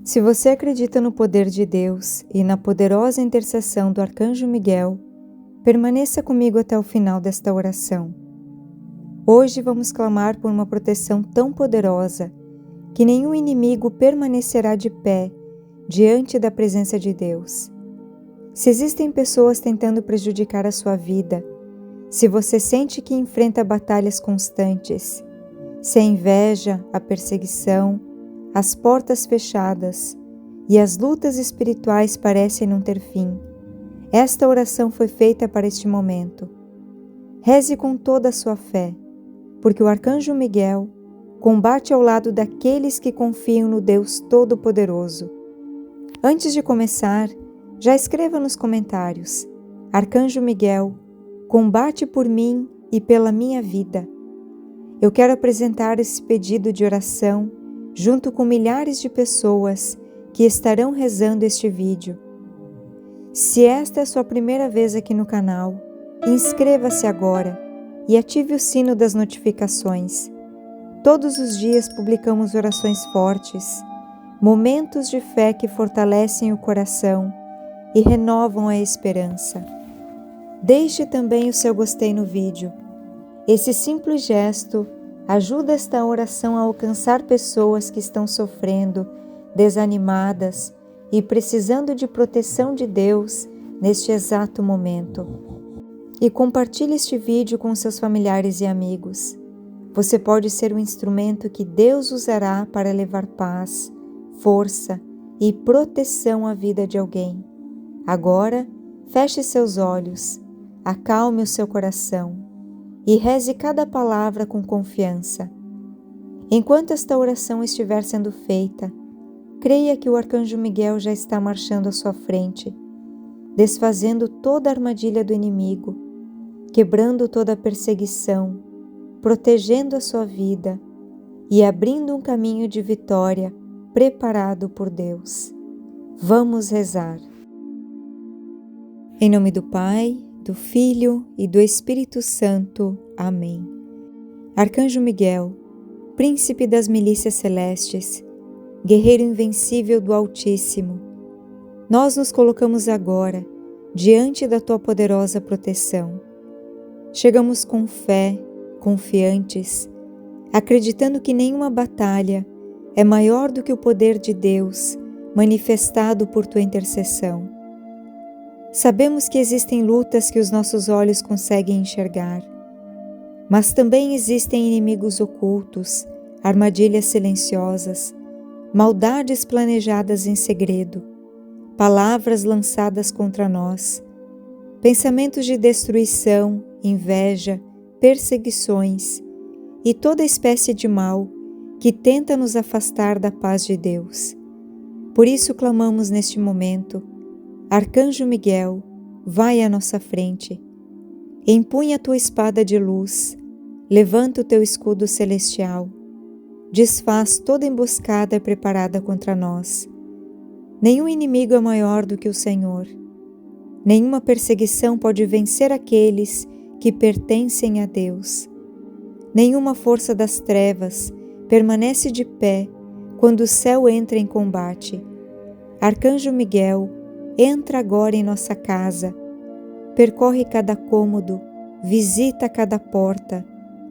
Se você acredita no poder de Deus e na poderosa intercessão do Arcanjo Miguel, permaneça comigo até o final desta oração. Hoje vamos clamar por uma proteção tão poderosa que nenhum inimigo permanecerá de pé diante da presença de Deus. Se existem pessoas tentando prejudicar a sua vida, se você sente que enfrenta batalhas constantes, se a inveja, a perseguição, as portas fechadas e as lutas espirituais parecem não ter fim, esta oração foi feita para este momento. Reze com toda a sua fé, porque o Arcanjo Miguel combate ao lado daqueles que confiam no Deus Todo-Poderoso. Antes de começar, já escreva nos comentários: Arcanjo Miguel, combate por mim e pela minha vida. Eu quero apresentar esse pedido de oração junto com milhares de pessoas que estarão rezando este vídeo. Se esta é a sua primeira vez aqui no canal, inscreva-se agora e ative o sino das notificações. Todos os dias publicamos orações fortes, momentos de fé que fortalecem o coração e renovam a esperança. Deixe também o seu gostei no vídeo. Esse simples gesto ajuda esta oração a alcançar pessoas que estão sofrendo, desanimadas e precisando de proteção de Deus neste exato momento. E compartilhe este vídeo com seus familiares e amigos. Você pode ser um instrumento que Deus usará para levar paz, força e proteção à vida de alguém. Agora, feche seus olhos, acalme o seu coração e reze cada palavra com confiança. Enquanto esta oração estiver sendo feita, creia que o Arcanjo Miguel já está marchando à sua frente, desfazendo toda a armadilha do inimigo, quebrando toda a perseguição, protegendo a sua vida e abrindo um caminho de vitória preparado por Deus. Vamos rezar. Em nome do Pai, do Filho e do Espírito Santo. Amém. Arcanjo Miguel, príncipe das milícias celestes, guerreiro invencível do Altíssimo, nós nos colocamos agora diante da tua poderosa proteção. Chegamos com fé, confiantes, acreditando que nenhuma batalha é maior do que o poder de Deus manifestado por tua intercessão. Sabemos que existem lutas que os nossos olhos conseguem enxergar, mas também existem inimigos ocultos, armadilhas silenciosas, maldades planejadas em segredo, palavras lançadas contra nós, pensamentos de destruição, inveja, perseguições e toda espécie de mal que tenta nos afastar da paz de Deus. Por isso clamamos neste momento: Arcanjo Miguel, vai à nossa frente, empunha a tua espada de luz, levanta o teu escudo celestial, desfaz toda emboscada preparada contra nós. Nenhum inimigo é maior do que o Senhor. Nenhuma perseguição pode vencer aqueles que pertencem a Deus. Nenhuma força das trevas permanece de pé quando o céu entra em combate. Arcanjo Miguel, entra agora em nossa casa, percorre cada cômodo, visita cada porta,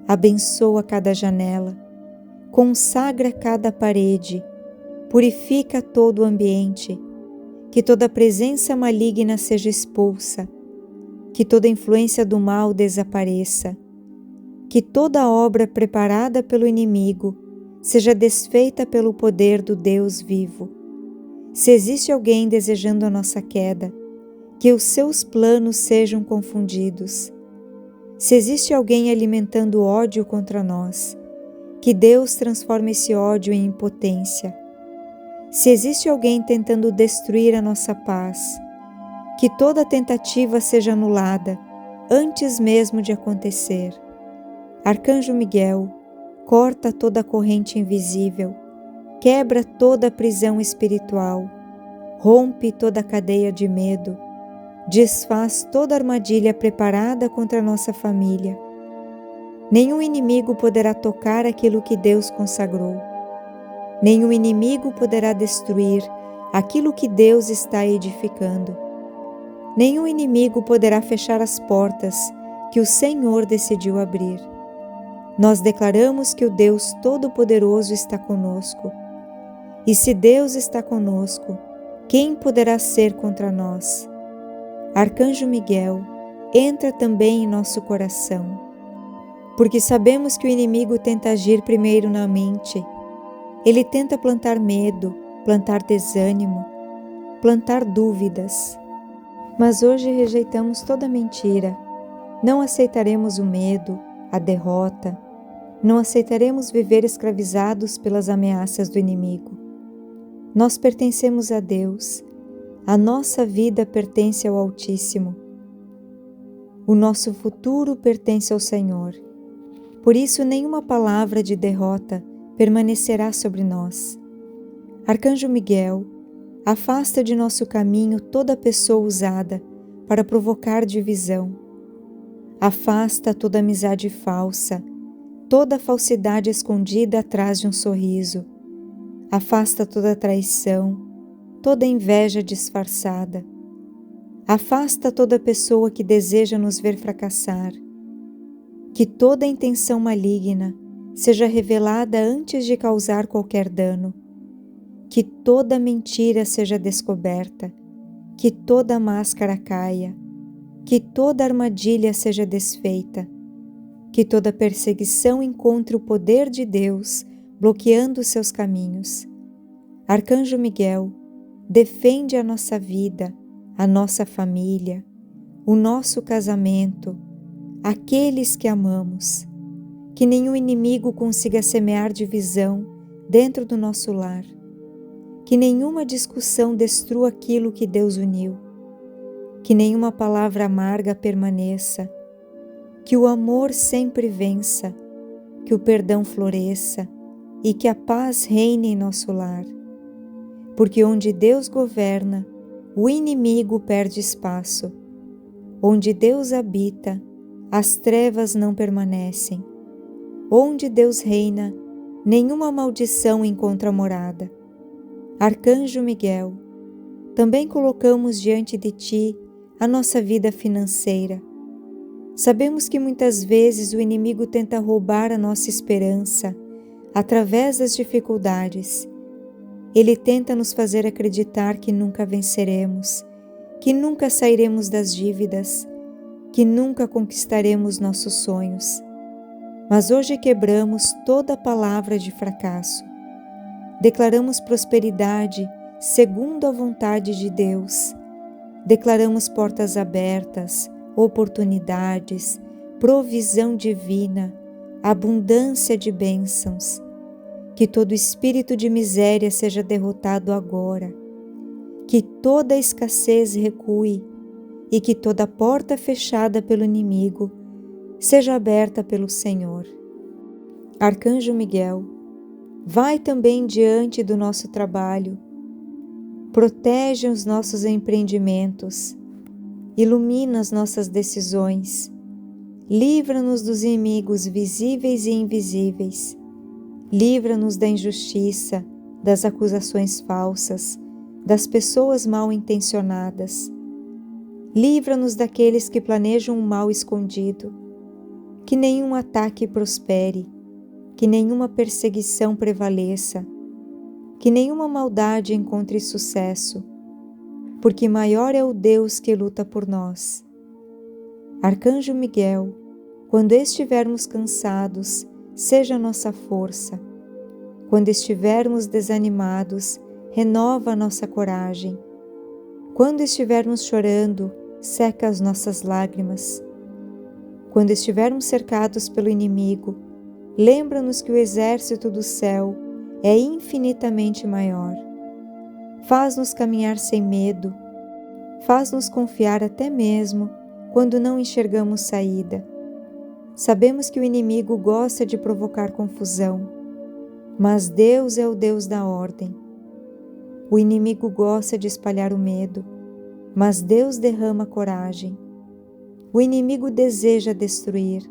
abençoa cada janela, consagra cada parede, purifica todo o ambiente, que toda presença maligna seja expulsa, que toda influência do mal desapareça, que toda obra preparada pelo inimigo seja desfeita pelo poder do Deus vivo. Se existe alguém desejando a nossa queda, que os seus planos sejam confundidos. Se existe alguém alimentando ódio contra nós, que Deus transforme esse ódio em impotência. Se existe alguém tentando destruir a nossa paz, que toda tentativa seja anulada antes mesmo de acontecer. Arcanjo Miguel, corta toda a corrente invisível, quebra toda a prisão espiritual, rompe toda a cadeia de medo, desfaz toda a armadilha preparada contra a nossa família. Nenhum inimigo poderá tocar aquilo que Deus consagrou. Nenhum inimigo poderá destruir aquilo que Deus está edificando. Nenhum inimigo poderá fechar as portas que o Senhor decidiu abrir. Nós declaramos que o Deus Todo-Poderoso está conosco. E se Deus está conosco, quem poderá ser contra nós? Arcanjo Miguel, entra também em nosso coração, porque sabemos que o inimigo tenta agir primeiro na mente. Ele tenta plantar medo, plantar desânimo, plantar dúvidas. Mas hoje rejeitamos toda mentira. Não aceitaremos o medo, a derrota. Não aceitaremos viver escravizados pelas ameaças do inimigo. Nós pertencemos a Deus. A nossa vida pertence ao Altíssimo. O nosso futuro pertence ao Senhor. Por isso, nenhuma palavra de derrota permanecerá sobre nós. Arcanjo Miguel, afasta de nosso caminho toda pessoa usada para provocar divisão. Afasta toda amizade falsa, toda falsidade escondida atrás de um sorriso. Afasta toda traição, toda inveja disfarçada. Afasta toda pessoa que deseja nos ver fracassar. Que toda intenção maligna seja revelada antes de causar qualquer dano. Que toda mentira seja descoberta. Que toda máscara caia. Que toda armadilha seja desfeita. Que toda perseguição encontre o poder de Deus bloqueando seus caminhos. Arcanjo Miguel, defende a nossa vida, a nossa família, o nosso casamento, aqueles que amamos. Que nenhum inimigo consiga semear divisão dentro do nosso lar. Que nenhuma discussão destrua aquilo que Deus uniu. Que nenhuma palavra amarga permaneça. Que o amor sempre vença. Que o perdão floresça e que a paz reine em nosso lar. Porque onde Deus governa, o inimigo perde espaço. Onde Deus habita, as trevas não permanecem. Onde Deus reina, nenhuma maldição encontra morada. Arcanjo Miguel, também colocamos diante de Ti a nossa vida financeira. Sabemos que muitas vezes o inimigo tenta roubar a nossa esperança através das dificuldades. Ele tenta nos fazer acreditar que nunca venceremos, que nunca sairemos das dívidas, que nunca conquistaremos nossos sonhos. Mas hoje quebramos toda palavra de fracasso. Declaramos prosperidade segundo a vontade de Deus. Declaramos portas abertas, oportunidades, provisão divina, abundância de bênçãos. Que todo espírito de miséria seja derrotado agora. Que toda escassez recue e que toda porta fechada pelo inimigo seja aberta pelo Senhor. Arcanjo Miguel, vai também diante do nosso trabalho. Protege os nossos empreendimentos. Ilumina as nossas decisões. Livra-nos dos inimigos visíveis e invisíveis. Livra-nos da injustiça, das acusações falsas, das pessoas mal intencionadas. Livra-nos daqueles que planejam um mal escondido. Que nenhum ataque prospere, que nenhuma perseguição prevaleça, que nenhuma maldade encontre sucesso, porque maior é o Deus que luta por nós. Arcanjo Miguel, quando estivermos cansados, seja nossa força. Quando estivermos desanimados, renova a nossa coragem. Quando estivermos chorando, seca as nossas lágrimas. Quando estivermos cercados pelo inimigo, lembra-nos que o exército do céu é infinitamente maior. Faz-nos caminhar sem medo. Faz-nos confiar até mesmo quando não enxergamos saída. Sabemos que o inimigo gosta de provocar confusão, mas Deus é o Deus da ordem. O inimigo gosta de espalhar o medo, mas Deus derrama coragem. O inimigo deseja destruir,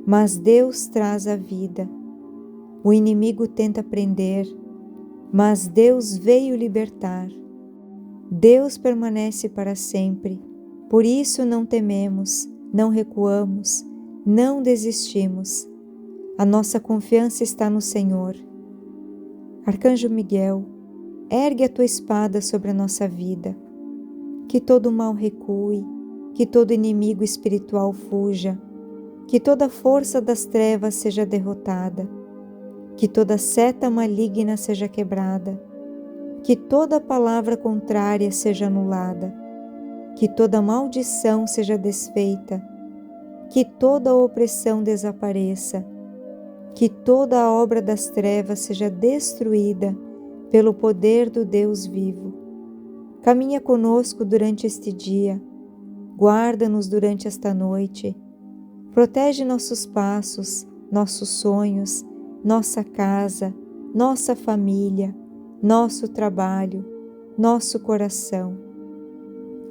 mas Deus traz a vida. O inimigo tenta prender, mas Deus veio libertar. Deus permanece para sempre, por isso não tememos, não recuamos, não desistimos. A nossa confiança está no Senhor. Arcanjo Miguel, ergue a tua espada sobre a nossa vida. Que todo mal recue, que todo inimigo espiritual fuja, que toda força das trevas seja derrotada, que toda seta maligna seja quebrada, que toda palavra contrária seja anulada, que toda maldição seja desfeita, que toda opressão desapareça, que toda a obra das trevas seja destruída pelo poder do Deus vivo. Caminha conosco durante este dia, guarda-nos durante esta noite, protege nossos passos, nossos sonhos, nossa casa, nossa família, nosso trabalho, nosso coração.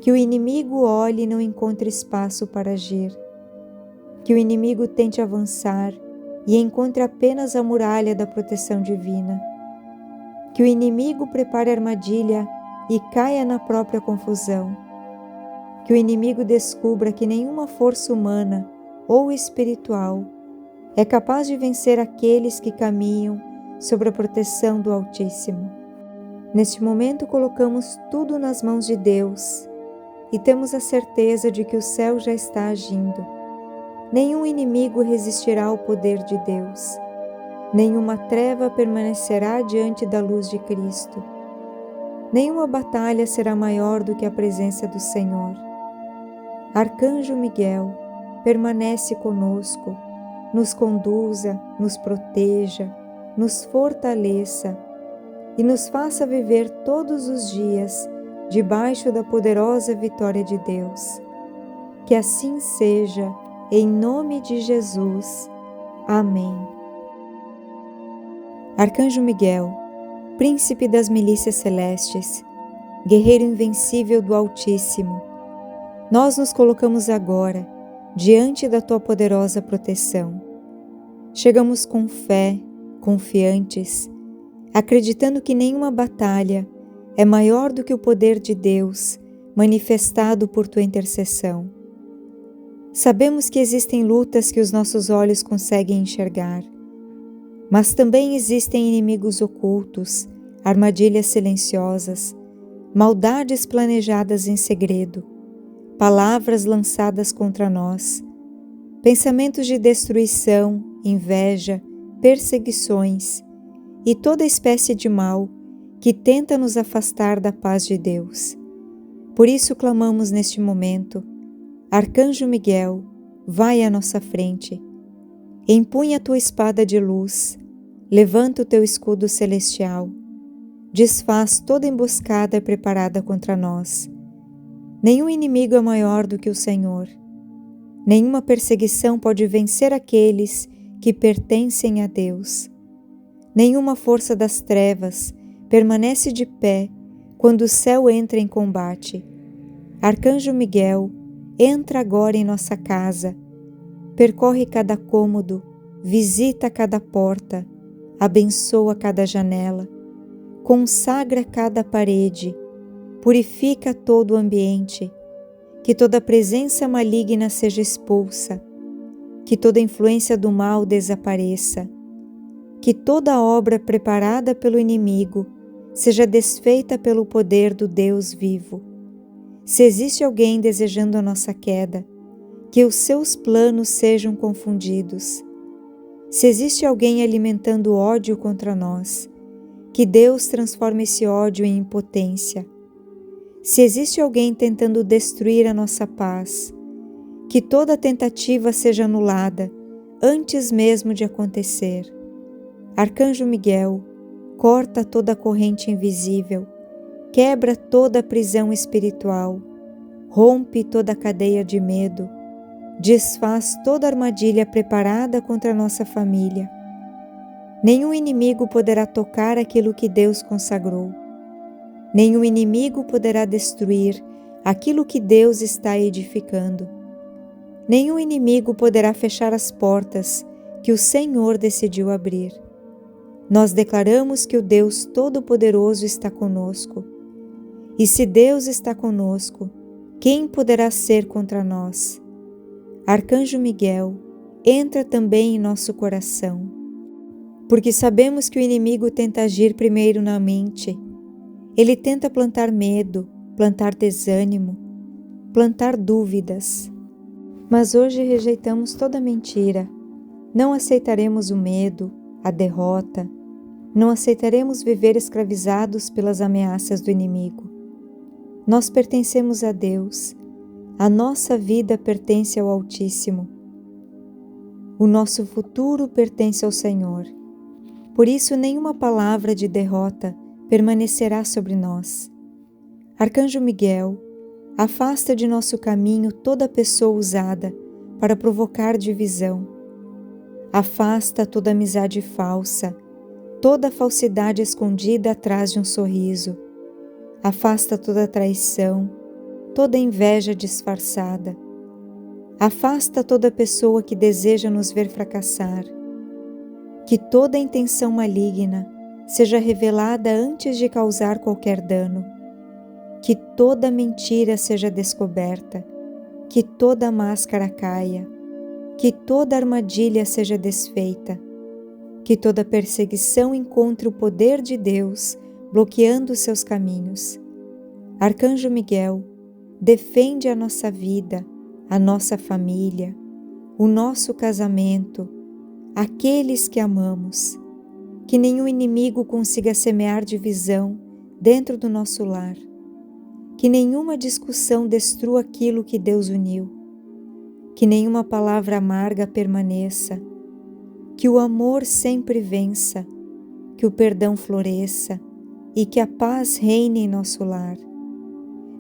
Que o inimigo olhe e não encontre espaço para agir. Que o inimigo tente avançar e encontre apenas a muralha da proteção divina. Que o inimigo prepare armadilha e caia na própria confusão. Que o inimigo descubra que nenhuma força humana ou espiritual é capaz de vencer aqueles que caminham sob a proteção do Altíssimo. Neste momento colocamos tudo nas mãos de Deus e temos a certeza de que o céu já está agindo. Nenhum inimigo resistirá ao poder de Deus. Nenhuma treva permanecerá diante da luz de Cristo. Nenhuma batalha será maior do que a presença do Senhor. Arcanjo Miguel, permanece conosco, nos conduza, nos proteja, nos fortaleça e nos faça viver todos os dias debaixo da poderosa vitória de Deus. Que assim seja, em nome de Jesus. Amém. Arcanjo Miguel, príncipe das milícias celestes, guerreiro invencível do Altíssimo, nós nos colocamos agora diante da tua poderosa proteção. Chegamos com fé, confiantes, acreditando que nenhuma batalha é maior do que o poder de Deus manifestado por tua intercessão. Sabemos que existem lutas que os nossos olhos conseguem enxergar, mas também existem inimigos ocultos, armadilhas silenciosas, maldades planejadas em segredo, palavras lançadas contra nós, pensamentos de destruição, inveja, perseguições e toda espécie de mal que tenta nos afastar da paz de Deus. Por isso clamamos neste momento: Arcanjo Miguel, vai à nossa frente, empunha a tua espada de luz, levanta o teu escudo celestial, desfaz toda emboscada preparada contra nós. Nenhum inimigo é maior do que o Senhor. Nenhuma perseguição pode vencer aqueles que pertencem a Deus. Nenhuma força das trevas permanece de pé quando o céu entra em combate. Arcanjo Miguel, entra agora em nossa casa, percorre cada cômodo, visita cada porta, abençoa cada janela, consagra cada parede, purifica todo o ambiente, que toda presença maligna seja expulsa, que toda influência do mal desapareça, que toda obra preparada pelo inimigo seja desfeita pelo poder do Deus vivo. Se existe alguém desejando a nossa queda, que os seus planos sejam confundidos. Se existe alguém alimentando ódio contra nós, que Deus transforme esse ódio em impotência. Se existe alguém tentando destruir a nossa paz, que toda tentativa seja anulada antes mesmo de acontecer. Arcanjo Miguel, corta toda a corrente invisível, quebra toda a prisão espiritual, rompe toda a cadeia de medo, desfaz toda a armadilha preparada contra a nossa família. Nenhum inimigo poderá tocar aquilo que Deus consagrou. Nenhum inimigo poderá destruir aquilo que Deus está edificando. Nenhum inimigo poderá fechar as portas que o Senhor decidiu abrir. nós declaramos que o Deus Todo-Poderoso está conosco. E se Deus está conosco, quem poderá ser contra nós? Arcanjo Miguel, entra também em nosso coração, porque sabemos que o inimigo tenta agir primeiro na mente. Ele tenta plantar medo, plantar desânimo, plantar dúvidas. Mas hoje rejeitamos toda mentira. Não aceitaremos o medo, a derrota. Não aceitaremos viver escravizados pelas ameaças do inimigo. Nós pertencemos a Deus. A nossa vida pertence ao Altíssimo. O nosso futuro pertence ao Senhor. Por isso, nenhuma palavra de derrota permanecerá sobre nós. Arcanjo Miguel, afasta de nosso caminho toda pessoa usada para provocar divisão. Afasta toda amizade falsa, toda falsidade escondida atrás de um sorriso. Afasta toda traição, toda inveja disfarçada. Afasta toda pessoa que deseja nos ver fracassar. Que toda intenção maligna seja revelada antes de causar qualquer dano. Que toda mentira seja descoberta. Que toda máscara caia. Que toda armadilha seja desfeita. Que toda perseguição encontre o poder de Deus bloqueando seus caminhos. Arcanjo Miguel, defende a nossa vida, a nossa família, o nosso casamento, aqueles que amamos. Que nenhum inimigo consiga semear divisão dentro do nosso lar. Que nenhuma discussão destrua aquilo que Deus uniu. Que nenhuma palavra amarga permaneça. Que o amor sempre vença, que o perdão floresça e que a paz reine em nosso lar.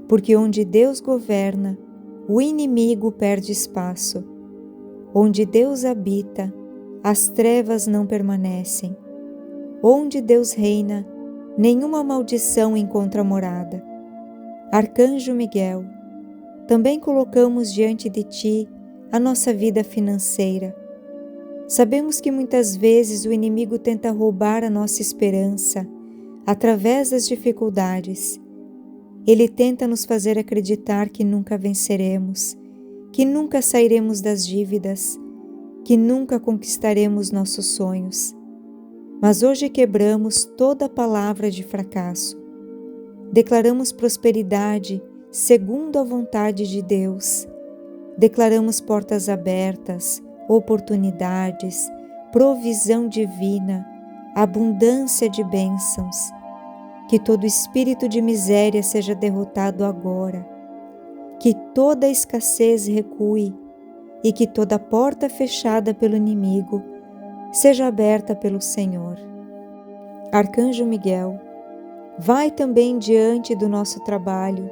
Porque onde Deus governa, o inimigo perde espaço. Onde Deus habita, as trevas não permanecem. Onde Deus reina, nenhuma maldição encontra morada. Arcanjo Miguel, também colocamos diante de Ti a nossa vida financeira. Sabemos que muitas vezes o inimigo tenta roubar a nossa esperança através das dificuldades. Ele tenta nos fazer acreditar que nunca venceremos, que nunca sairemos das dívidas, que nunca conquistaremos nossos sonhos. Mas hoje quebramos toda palavra de fracasso. Declaramos prosperidade segundo a vontade de Deus. Declaramos portas abertas, oportunidades, provisão divina, abundância de bênçãos. Que todo espírito de miséria seja derrotado agora. Que toda escassez recue e que toda porta fechada pelo inimigo seja aberta pelo Senhor. Arcanjo Miguel, vai também diante do nosso trabalho.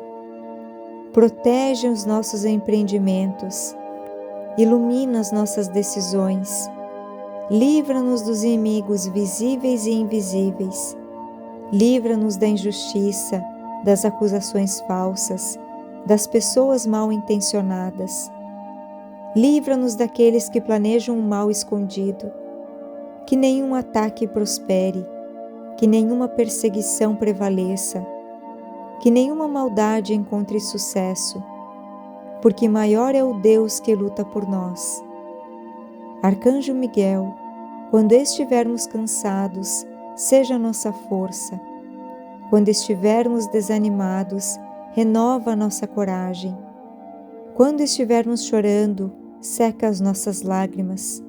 Protege os nossos empreendimentos. Ilumina as nossas decisões. Livra-nos dos inimigos visíveis e invisíveis. Livra-nos da injustiça, das acusações falsas, das pessoas mal intencionadas. Livra-nos daqueles que planejam o mal escondido. Que nenhum ataque prospere, que nenhuma perseguição prevaleça, que nenhuma maldade encontre sucesso, porque maior é o Deus que luta por nós. Arcanjo Miguel, quando estivermos cansados, seja nossa força. Quando estivermos desanimados, renova a nossa coragem. Quando estivermos chorando, seca as nossas lágrimas.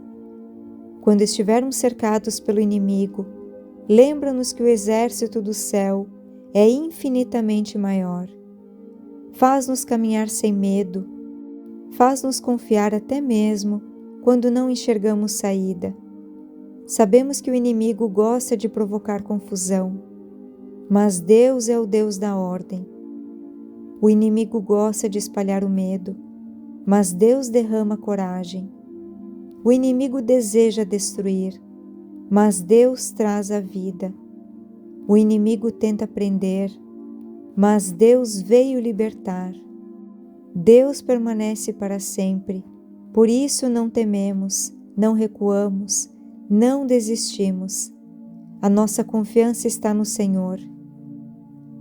Quando estivermos cercados pelo inimigo, lembra-nos que o exército do céu é infinitamente maior. Faz-nos caminhar sem medo. Faz-nos confiar até mesmo quando não enxergamos saída. Sabemos que o inimigo gosta de provocar confusão, mas Deus é o Deus da ordem. O inimigo gosta de espalhar o medo, mas Deus derrama coragem. O inimigo deseja destruir, mas Deus traz a vida. O inimigo tenta prender, mas Deus veio libertar. Deus permanece para sempre, por isso não tememos, não recuamos, não desistimos. A nossa confiança está no Senhor.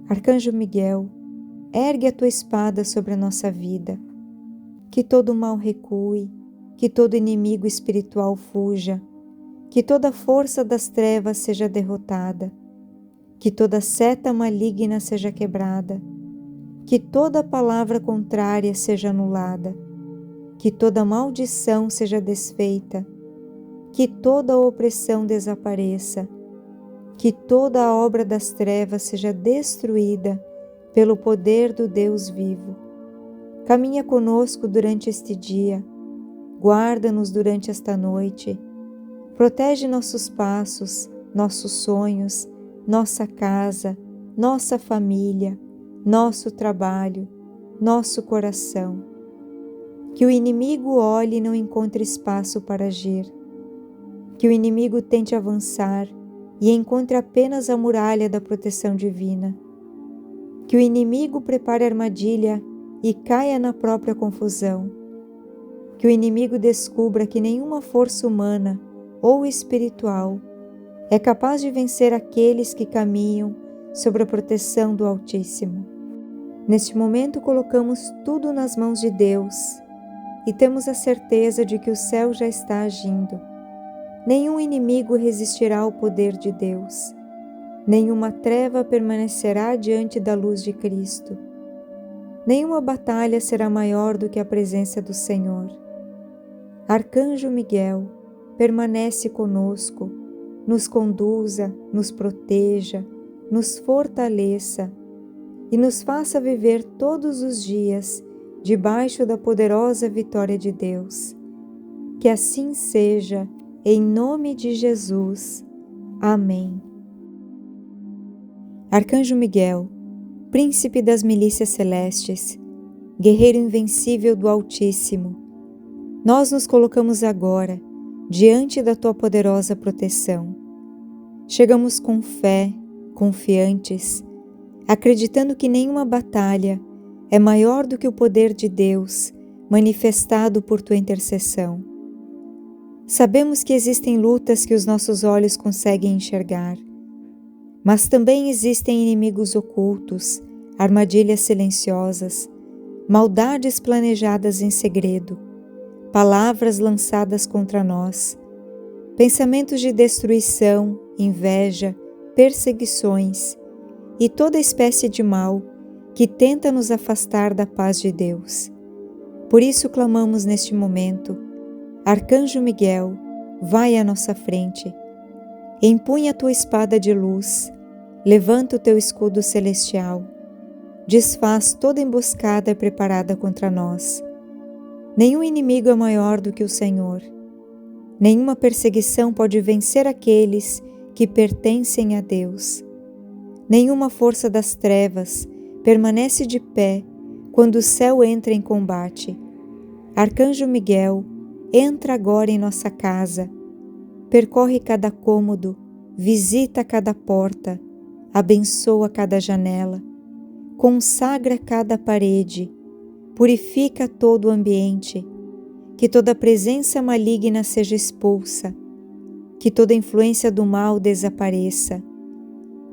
Arcanjo Miguel, ergue a tua espada sobre a nossa vida. Que todo mal recue, que todo inimigo espiritual fuja, que toda força das trevas seja derrotada, que toda seta maligna seja quebrada, que toda palavra contrária seja anulada, que toda maldição seja desfeita, que toda opressão desapareça, que toda a obra das trevas seja destruída pelo poder do Deus vivo. Caminha conosco durante este dia, guarda-nos durante esta noite, protege nossos passos, nossos sonhos, nossa casa, nossa família, nosso trabalho, nosso coração. Que o inimigo olhe e não encontre espaço para agir. Que o inimigo tente avançar e encontre apenas a muralha da proteção divina. Que o inimigo prepare armadilha e caia na própria confusão. Que o inimigo descubra que nenhuma força humana ou espiritual é capaz de vencer aqueles que caminham sob a proteção do Altíssimo. Neste momento colocamos tudo nas mãos de Deus e temos a certeza de que o céu já está agindo. Nenhum inimigo resistirá ao poder de Deus. Nenhuma treva permanecerá diante da luz de Cristo. Nenhuma batalha será maior do que a presença do Senhor. Arcanjo Miguel, permanece conosco, nos conduza, nos proteja, nos fortaleça e nos faça viver todos os dias debaixo da poderosa vitória de Deus. Que assim seja, em nome de Jesus. Amém. Arcanjo Miguel, príncipe das milícias celestes, guerreiro invencível do Altíssimo, nós nos colocamos agora diante da tua poderosa proteção. Chegamos com fé, confiantes, acreditando que nenhuma batalha é maior do que o poder de Deus manifestado por tua intercessão. Sabemos que existem lutas que os nossos olhos conseguem enxergar, mas também existem inimigos ocultos, armadilhas silenciosas, maldades planejadas em segredo, palavras lançadas contra nós, pensamentos de destruição, inveja, perseguições e toda espécie de mal que tenta nos afastar da paz de Deus. Por isso clamamos neste momento: Arcanjo Miguel, vai à nossa frente, empunha a tua espada de luz, levanta o teu escudo celestial, desfaz toda emboscada preparada contra nós. Nenhum inimigo é maior do que o Senhor. Nenhuma perseguição pode vencer aqueles que pertencem a Deus. Nenhuma força das trevas permanece de pé quando o céu entra em combate. Arcanjo Miguel, entra agora em nossa casa, percorre cada cômodo, visita cada porta, abençoa cada janela, consagra cada parede, purifica todo o ambiente, que toda presença maligna seja expulsa, que toda influência do mal desapareça,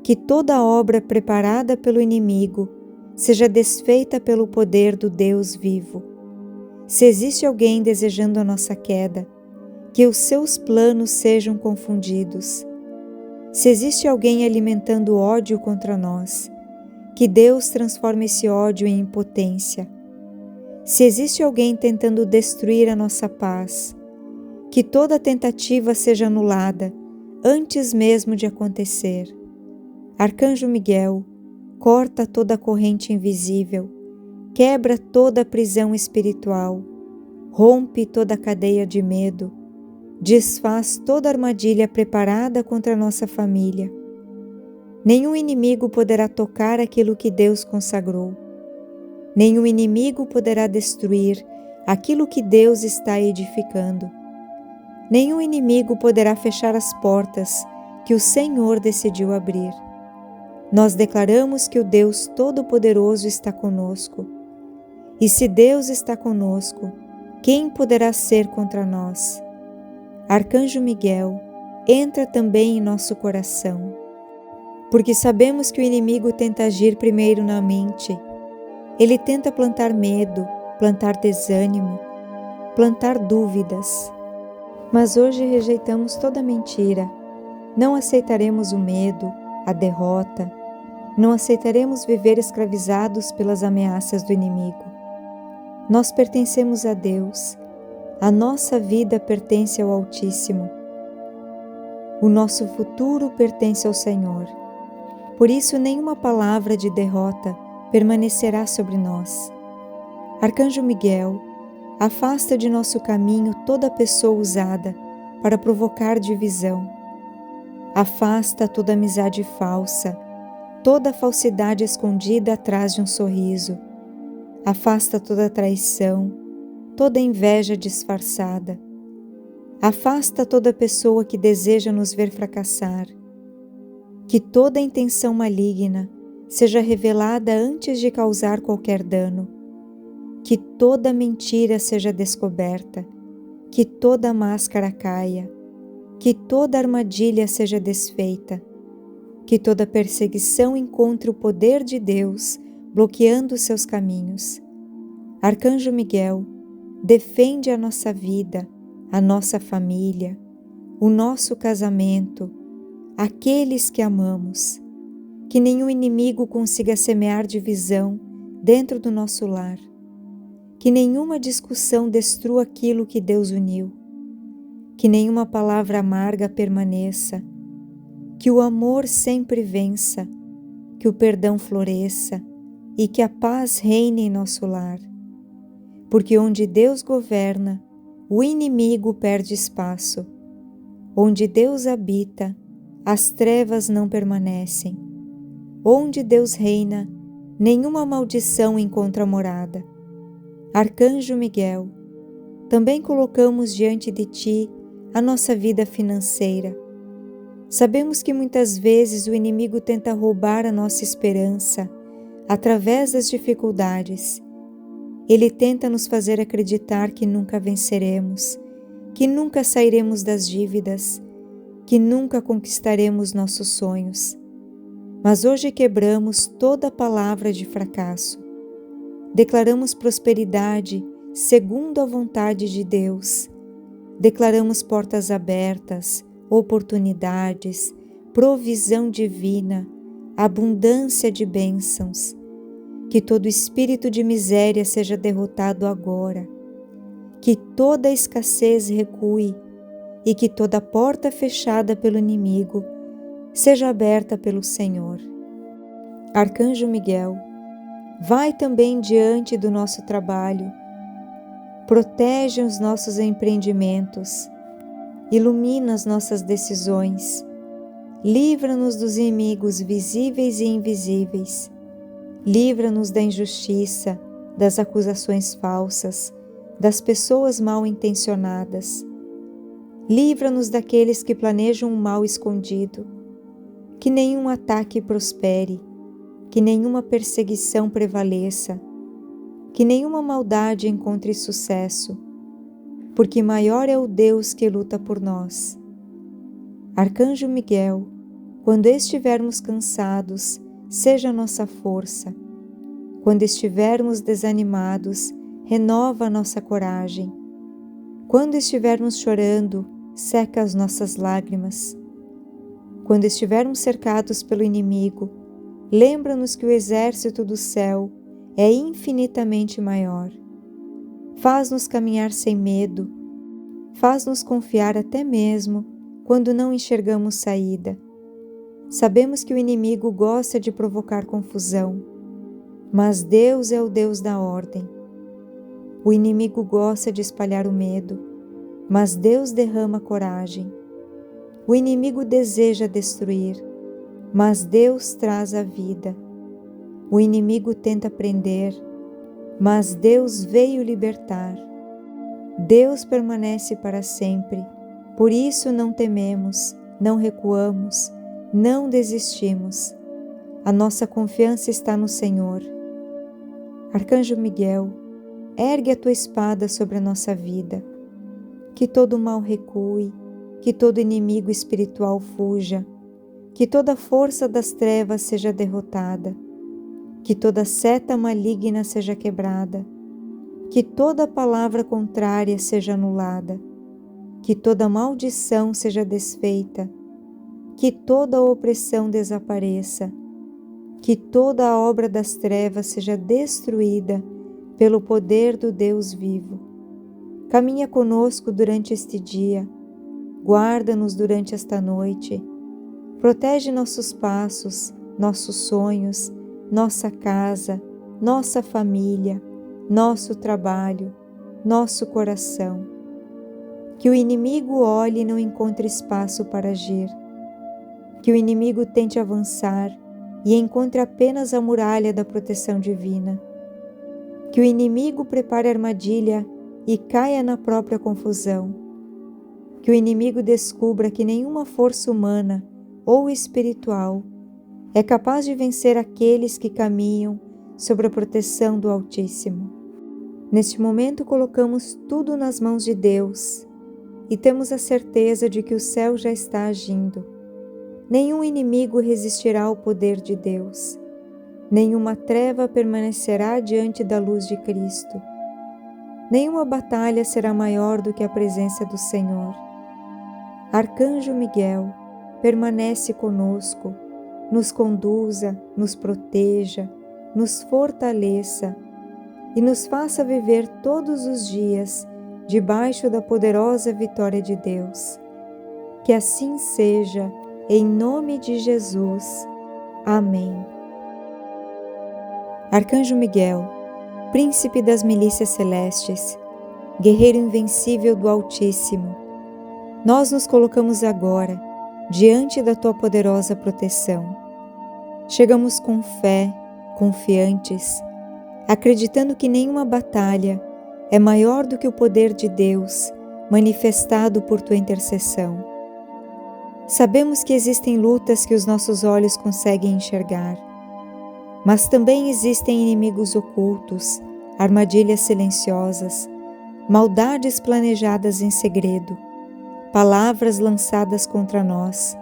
que toda obra preparada pelo inimigo seja desfeita pelo poder do Deus vivo. Se existe alguém desejando a nossa queda, que os seus planos sejam confundidos. Se existe alguém alimentando ódio contra nós, que Deus transforme esse ódio em impotência. Se existe alguém tentando destruir a nossa paz, que toda tentativa seja anulada antes mesmo de acontecer. Arcanjo Miguel, corta toda a corrente invisível, quebra toda a prisão espiritual, rompe toda a cadeia de medo, desfaz toda armadilha preparada contra a nossa família. Nenhum inimigo poderá tocar aquilo que Deus consagrou. Nenhum inimigo poderá destruir aquilo que Deus está edificando. Nenhum inimigo poderá fechar as portas que o Senhor decidiu abrir. Nós declaramos que o Deus Todo-Poderoso está conosco. E se Deus está conosco, quem poderá ser contra nós? Arcanjo Miguel, entra também em nosso coração, porque sabemos que o inimigo tenta agir primeiro na mente. Ele tenta plantar medo, plantar desânimo, plantar dúvidas. Mas hoje rejeitamos toda mentira. Não aceitaremos o medo, a derrota. Não aceitaremos viver escravizados pelas ameaças do inimigo. Nós pertencemos a Deus. A nossa vida pertence ao Altíssimo. O nosso futuro pertence ao Senhor. Por isso, nenhuma palavra de derrota permanecerá sobre nós. Arcanjo Miguel, afasta de nosso caminho toda pessoa usada para provocar divisão. Afasta toda amizade falsa, toda falsidade escondida atrás de um sorriso. Afasta toda traição, toda inveja disfarçada. Afasta toda pessoa que deseja nos ver fracassar. Que toda intenção maligna seja revelada antes de causar qualquer dano. Que toda mentira seja descoberta. Que toda máscara caia. Que toda armadilha seja desfeita. Que toda perseguição encontre o poder de Deus bloqueando seus caminhos. Arcanjo Miguel, defende a nossa vida, a nossa família, o nosso casamento, aqueles que amamos. Que nenhum inimigo consiga semear divisão dentro do nosso lar. Que nenhuma discussão destrua aquilo que Deus uniu. Que nenhuma palavra amarga permaneça. Que o amor sempre vença. Que o perdão floresça e que a paz reine em nosso lar. Porque onde Deus governa, o inimigo perde espaço. Onde Deus habita, as trevas não permanecem. Onde Deus reina, nenhuma maldição encontra morada. Arcanjo Miguel, também colocamos diante de Ti a nossa vida financeira. Sabemos que muitas vezes o inimigo tenta roubar a nossa esperança através das dificuldades. Ele tenta nos fazer acreditar que nunca venceremos, que nunca sairemos das dívidas, que nunca conquistaremos nossos sonhos. Mas hoje quebramos toda palavra de fracasso. Declaramos prosperidade segundo a vontade de Deus. Declaramos portas abertas, oportunidades, provisão divina, abundância de bênçãos. Que todo espírito de miséria seja derrotado agora. Que toda escassez recue e que toda porta fechada pelo inimigo seja aberta pelo Senhor. Arcanjo Miguel, vai também diante do nosso trabalho. Protege os nossos empreendimentos. Ilumina as nossas decisões. Livra-nos dos inimigos visíveis e invisíveis. Livra-nos da injustiça, das acusações falsas, das pessoas mal intencionadas. Livra-nos daqueles que planejam um mal escondido. Que nenhum ataque prospere, que nenhuma perseguição prevaleça, que nenhuma maldade encontre sucesso, porque maior é o Deus que luta por nós. Arcanjo Miguel, quando estivermos cansados, seja nossa força. Quando estivermos desanimados, renova a nossa coragem. Quando estivermos chorando, seca as nossas lágrimas. Quando estivermos cercados pelo inimigo, lembra-nos que o exército do céu é infinitamente maior. Faz-nos caminhar sem medo. Faz-nos confiar até mesmo quando não enxergamos saída. Sabemos que o inimigo gosta de provocar confusão, mas Deus é o Deus da ordem. O inimigo gosta de espalhar o medo, mas Deus derrama coragem. O inimigo deseja destruir, mas Deus traz a vida. O inimigo tenta prender, mas Deus veio libertar. Deus permanece para sempre, por isso não tememos, não recuamos, não desistimos. A nossa confiança está no Senhor. Arcanjo Miguel, ergue a tua espada sobre a nossa vida. Que todo mal recue, que todo inimigo espiritual fuja, que toda força das trevas seja derrotada, que toda seta maligna seja quebrada, que toda palavra contrária seja anulada, que toda maldição seja desfeita, que toda opressão desapareça, que toda a obra das trevas seja destruída pelo poder do Deus vivo. Caminha conosco durante este dia, guarda-nos durante esta noite, protege nossos passos, nossos sonhos, nossa casa, nossa família, nosso trabalho, nosso coração. Que o inimigo olhe e não encontre espaço para agir. Que o inimigo tente avançar e encontre apenas a muralha da proteção divina. Que o inimigo prepare armadilha e caia na própria confusão. Que o inimigo descubra que nenhuma força humana ou espiritual é capaz de vencer aqueles que caminham sob a proteção do Altíssimo. Neste momento colocamos tudo nas mãos de Deus e temos a certeza de que o céu já está agindo. Nenhum inimigo resistirá ao poder de Deus. Nenhuma treva permanecerá diante da luz de Cristo. Nenhuma batalha será maior do que a presença do Senhor. Arcanjo Miguel, permanece conosco, nos conduza, nos proteja, nos fortaleça e nos faça viver todos os dias debaixo da poderosa vitória de Deus. Que assim seja, em nome de Jesus. Amém. Arcanjo Miguel, príncipe das milícias celestes, guerreiro invencível do Altíssimo, nós nos colocamos agora diante da tua poderosa proteção. Chegamos com fé, confiantes, acreditando que nenhuma batalha é maior do que o poder de Deus manifestado por tua intercessão. Sabemos que existem lutas que os nossos olhos conseguem enxergar, mas também existem inimigos ocultos, armadilhas silenciosas, maldades planejadas em segredo, palavras lançadas contra nós,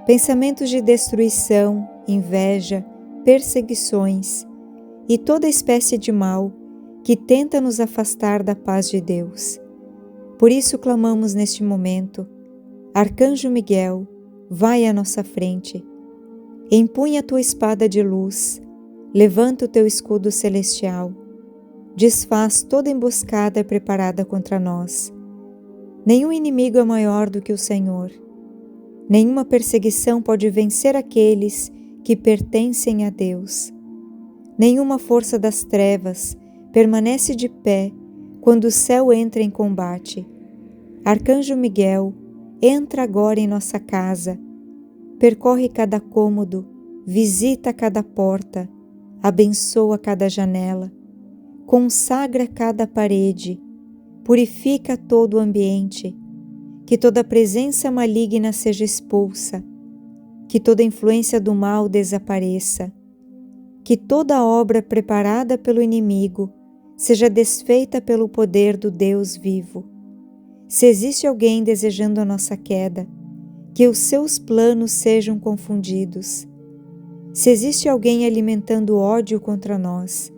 pensamentos de destruição, inveja, perseguições e toda espécie de mal que tenta nos afastar da paz de Deus. Por isso clamamos neste momento: Arcanjo Miguel, vai à nossa frente, empunha a tua espada de luz, levanta o teu escudo celestial, desfaz toda emboscada preparada contra nós. Nenhum inimigo é maior do que o Senhor. Nenhuma perseguição pode vencer aqueles que pertencem a Deus. Nenhuma força das trevas permanece de pé quando o céu entra em combate. Arcanjo Miguel, entra agora em nossa casa, percorre cada cômodo, visita cada porta, abençoa cada janela, consagra cada parede, purifica todo o ambiente, que toda presença maligna seja expulsa, que toda influência do mal desapareça, que toda obra preparada pelo inimigo seja desfeita pelo poder do Deus vivo. Se existe alguém desejando a nossa queda, que os seus planos sejam confundidos. Se existe alguém alimentando ódio contra nós,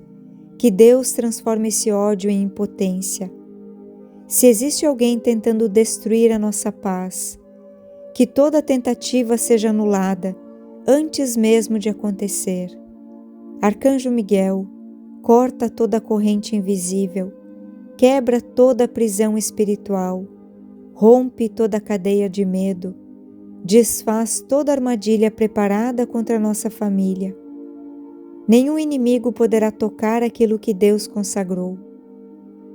que Deus transforme esse ódio em impotência. Se existe alguém tentando destruir a nossa paz, que toda tentativa seja anulada antes mesmo de acontecer. Arcanjo Miguel, corta toda a corrente invisível, quebra toda a prisão espiritual, rompe toda a cadeia de medo, desfaz toda armadilha preparada contra a nossa família. Nenhum inimigo poderá tocar aquilo que Deus consagrou.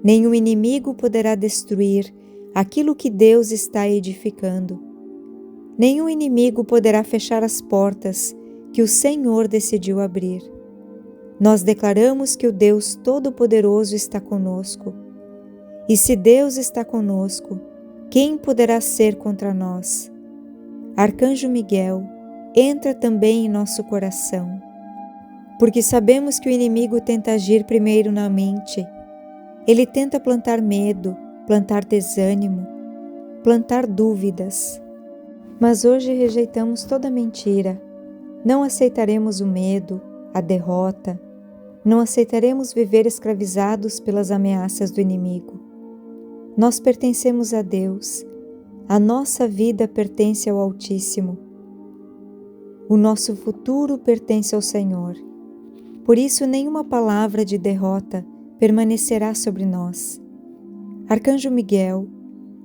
Nenhum inimigo poderá destruir aquilo que Deus está edificando. Nenhum inimigo poderá fechar as portas que o Senhor decidiu abrir. Nós declaramos que o Deus Todo-Poderoso está conosco. E se Deus está conosco, quem poderá ser contra nós? Arcanjo Miguel, entra também em nosso coração, porque sabemos que o inimigo tenta agir primeiro na mente. Ele tenta plantar medo, plantar desânimo, plantar dúvidas. Mas hoje rejeitamos toda mentira. Não aceitaremos o medo, a derrota. Não aceitaremos viver escravizados pelas ameaças do inimigo. Nós pertencemos a Deus. A nossa vida pertence ao Altíssimo. O nosso futuro pertence ao Senhor. Por isso, nenhuma palavra de derrota permanecerá sobre nós. Arcanjo Miguel,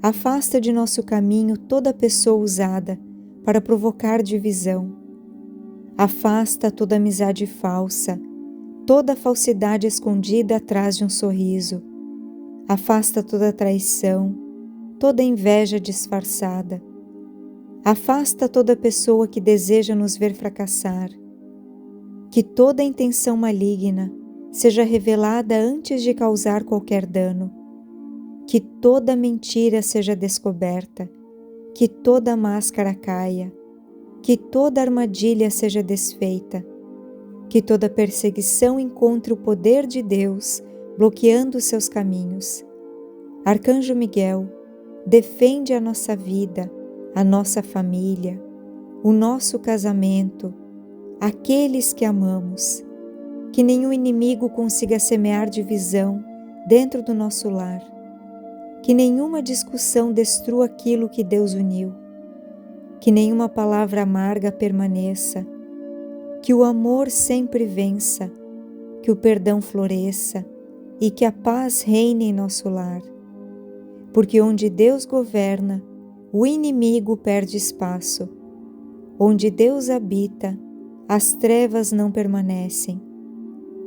afasta de nosso caminho toda pessoa usada para provocar divisão. Afasta toda amizade falsa, toda falsidade escondida atrás de um sorriso. Afasta toda traição, toda inveja disfarçada. Afasta toda pessoa que deseja nos ver fracassar. Que toda intenção maligna seja revelada antes de causar qualquer dano. Que toda mentira seja descoberta. Que toda máscara caia. Que toda armadilha seja desfeita. Que toda perseguição encontre o poder de Deus, bloqueando seus caminhos. Arcanjo Miguel, defende a nossa vida, a nossa família, o nosso casamento, aqueles que amamos. Que nenhum inimigo consiga semear divisão dentro do nosso lar. Que nenhuma discussão destrua aquilo que Deus uniu. Que nenhuma palavra amarga permaneça. Que o amor sempre vença. Que o perdão floresça e que a paz reine em nosso lar. Porque onde Deus governa, o inimigo perde espaço. Onde Deus habita, as trevas não permanecem.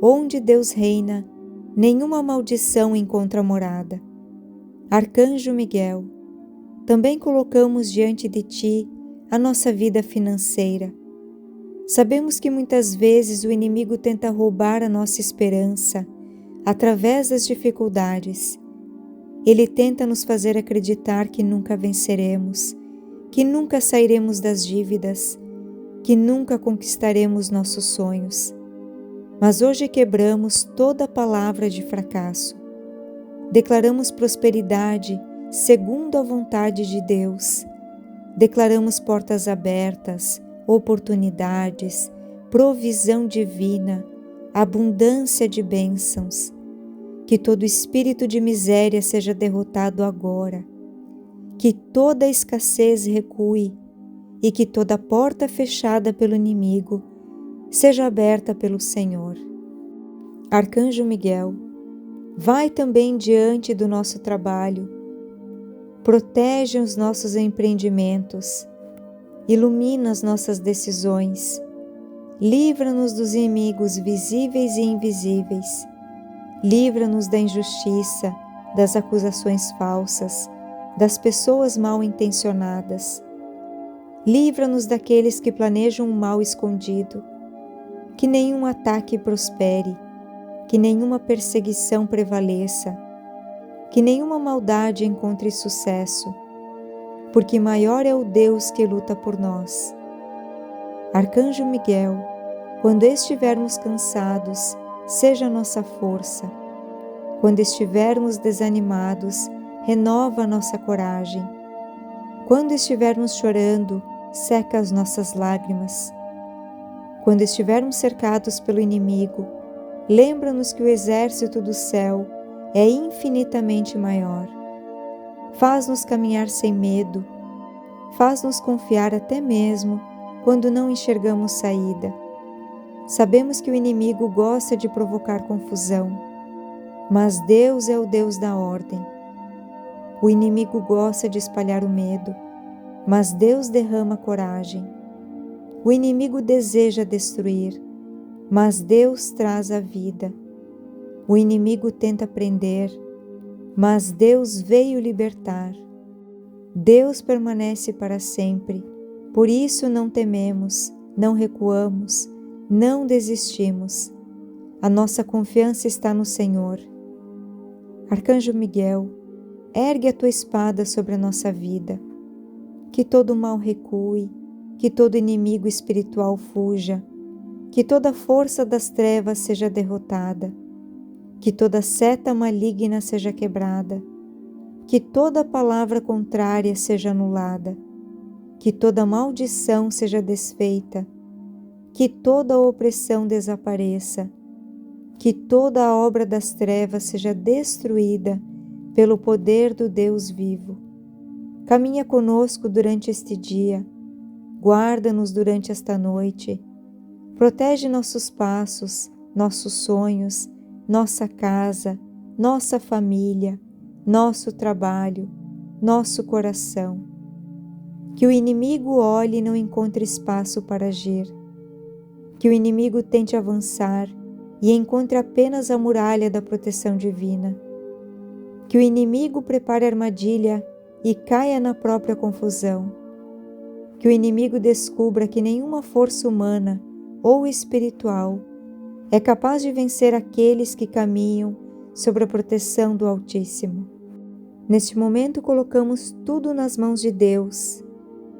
Onde Deus reina, nenhuma maldição encontra morada. Arcanjo Miguel, também colocamos diante de Ti a nossa vida financeira. Sabemos que muitas vezes o inimigo tenta roubar a nossa esperança através das dificuldades. Ele tenta nos fazer acreditar que nunca venceremos, que nunca sairemos das dívidas, que nunca conquistaremos nossos sonhos. Mas hoje quebramos toda palavra de fracasso. Declaramos prosperidade segundo a vontade de Deus. Declaramos portas abertas, oportunidades, provisão divina, abundância de bênçãos. Que todo espírito de miséria seja derrotado agora. Que toda escassez recue e que toda porta fechada pelo inimigo seja aberta pelo Senhor. Arcanjo Miguel, vai também diante do nosso trabalho. Protege os nossos empreendimentos. Ilumina as nossas decisões. Livra-nos dos inimigos visíveis e invisíveis. Livra-nos da injustiça, das acusações falsas, das pessoas mal intencionadas. Livra-nos daqueles que planejam um mal escondido. Que nenhum ataque prospere, que nenhuma perseguição prevaleça, que nenhuma maldade encontre sucesso, porque maior é o Deus que luta por nós. Arcanjo Miguel, quando estivermos cansados, seja nossa força. Quando estivermos desanimados, renova a nossa coragem. Quando estivermos chorando, seca as nossas lágrimas. Quando estivermos cercados pelo inimigo, lembra-nos que o exército do céu é infinitamente maior. Faz-nos caminhar sem medo. Faz-nos confiar até mesmo quando não enxergamos saída. Sabemos que o inimigo gosta de provocar confusão, mas Deus é o Deus da ordem. O inimigo gosta de espalhar o medo, mas Deus derrama coragem. O inimigo deseja destruir, mas Deus traz a vida. O inimigo tenta prender, mas Deus veio libertar. Deus permanece para sempre, por isso não tememos, não recuamos, não desistimos. A nossa confiança está no Senhor. Arcanjo Miguel, ergue a tua espada sobre a nossa vida. Que todo mal recue, que todo inimigo espiritual fuja, que toda força das trevas seja derrotada, que toda seta maligna seja quebrada, que toda palavra contrária seja anulada, que toda maldição seja desfeita, que toda opressão desapareça, que toda a obra das trevas seja destruída pelo poder do Deus vivo. Caminha conosco durante este dia, guarda-nos durante esta noite, protege nossos passos, nossos sonhos, nossa casa, nossa família, nosso trabalho, nosso coração. Que o inimigo olhe e não encontre espaço para agir. Que o inimigo tente avançar e encontre apenas a muralha da proteção divina. Que o inimigo prepare armadilha e caia na própria confusão. Que o inimigo descubra que nenhuma força humana ou espiritual é capaz de vencer aqueles que caminham sob a proteção do Altíssimo. Neste momento colocamos tudo nas mãos de Deus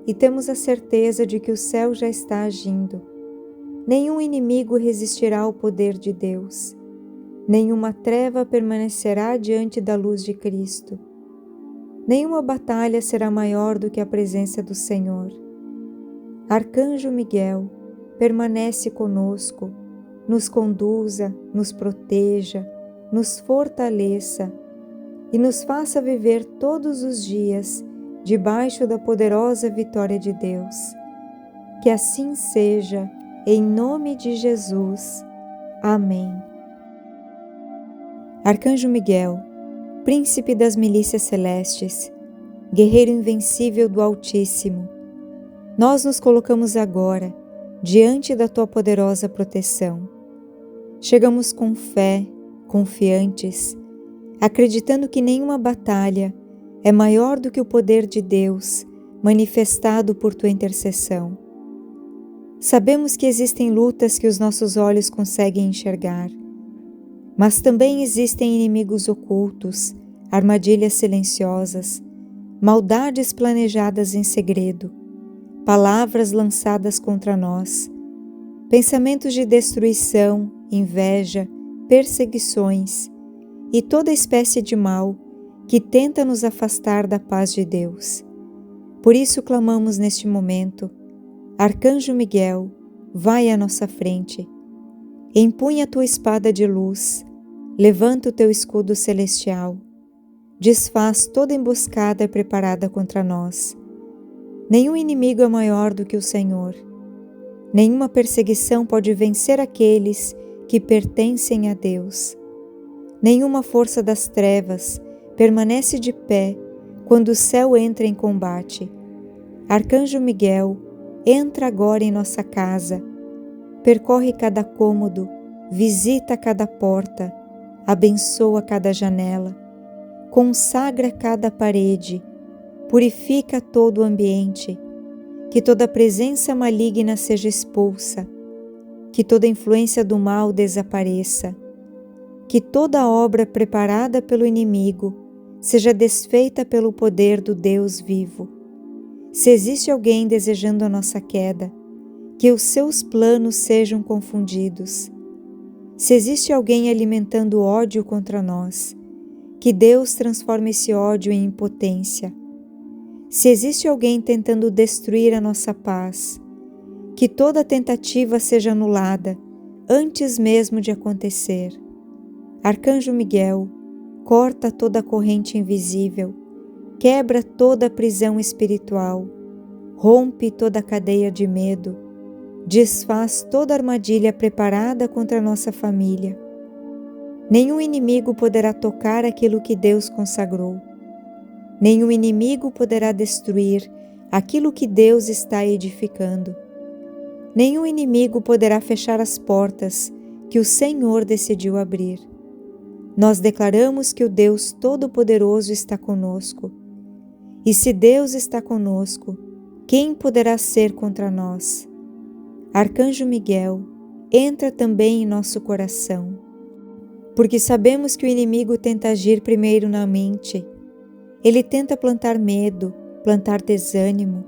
e temos a certeza de que o céu já está agindo. Nenhum inimigo resistirá ao poder de Deus. Nenhuma treva permanecerá diante da luz de Cristo. Nenhuma batalha será maior do que a presença do Senhor. Arcanjo Miguel, permanece conosco, nos conduza, nos proteja, nos fortaleça e nos faça viver todos os dias debaixo da poderosa vitória de Deus. Que assim seja, em nome de Jesus. Amém. Arcanjo Miguel, príncipe das milícias celestes, guerreiro invencível do Altíssimo, nós nos colocamos agora diante da tua poderosa proteção. Chegamos com fé, confiantes, acreditando que nenhuma batalha é maior do que o poder de Deus manifestado por tua intercessão. Sabemos que existem lutas que os nossos olhos conseguem enxergar, mas também existem inimigos ocultos, armadilhas silenciosas, maldades planejadas em segredo, palavras lançadas contra nós, pensamentos de destruição, inveja, perseguições e toda espécie de mal que tenta nos afastar da paz de Deus. Por isso clamamos neste momento: Arcanjo Miguel, vai à nossa frente, empunha a tua espada de luz, levanta o teu escudo celestial, desfaz toda emboscada preparada contra nós. Nenhum inimigo é maior do que o Senhor. Nenhuma perseguição pode vencer aqueles que pertencem a Deus. Nenhuma força das trevas permanece de pé quando o céu entra em combate. Arcanjo Miguel, entra agora em nossa casa, percorre cada cômodo, visita cada porta, abençoa cada janela, consagra cada parede, purifica todo o ambiente, que toda presença maligna seja expulsa, que toda influência do mal desapareça, que toda obra preparada pelo inimigo seja desfeita pelo poder do Deus vivo. Se existe alguém desejando a nossa queda, que os seus planos sejam confundidos. Se existe alguém alimentando ódio contra nós, que Deus transforme esse ódio em impotência. Se existe alguém tentando destruir a nossa paz, que toda tentativa seja anulada antes mesmo de acontecer. Arcanjo Miguel, corta toda a corrente invisível, quebra toda a prisão espiritual, rompe toda a cadeia de medo, desfaz toda armadilha preparada contra a nossa família. Nenhum inimigo poderá tocar aquilo que Deus consagrou. Nenhum inimigo poderá destruir aquilo que Deus está edificando. Nenhum inimigo poderá fechar as portas que o Senhor decidiu abrir. Nós declaramos que o Deus Todo-Poderoso está conosco. E se Deus está conosco, quem poderá ser contra nós? Arcanjo Miguel, entra também em nosso coração, porque sabemos que o inimigo tenta agir primeiro na mente. Ele tenta plantar medo, plantar desânimo,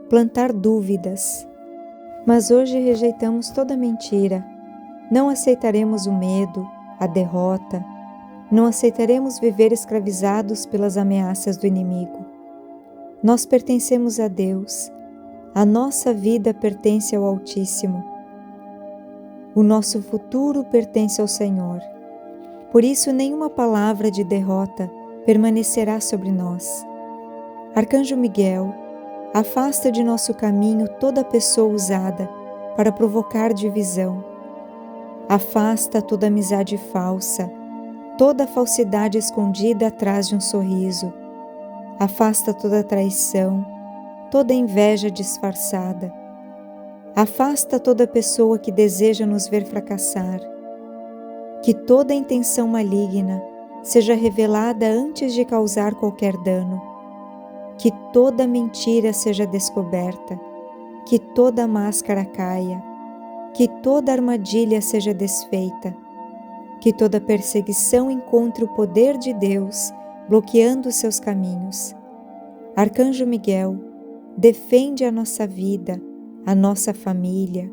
plantar dúvidas. Mas hoje rejeitamos toda mentira. Não aceitaremos o medo, a derrota, Não aceitaremos viver escravizados pelas ameaças do inimigo. Nós pertencemos a Deus. A nossa vida pertence ao Altíssimo. O nosso futuro pertence ao Senhor. Por isso, nenhuma palavra de derrota permanecerá sobre nós. Arcanjo Miguel, afasta de nosso caminho toda pessoa usada para provocar divisão. Afasta toda amizade falsa, toda falsidade escondida atrás de um sorriso. Afasta toda traição, toda inveja disfarçada. Afasta toda pessoa que deseja nos ver fracassar. Que toda intenção maligna seja revelada antes de causar qualquer dano. Que toda mentira seja descoberta. Que toda máscara caia. Que toda armadilha seja desfeita. Que toda perseguição encontre o poder de Deus, bloqueando seus caminhos. Arcanjo Miguel, defende a nossa vida, a nossa família,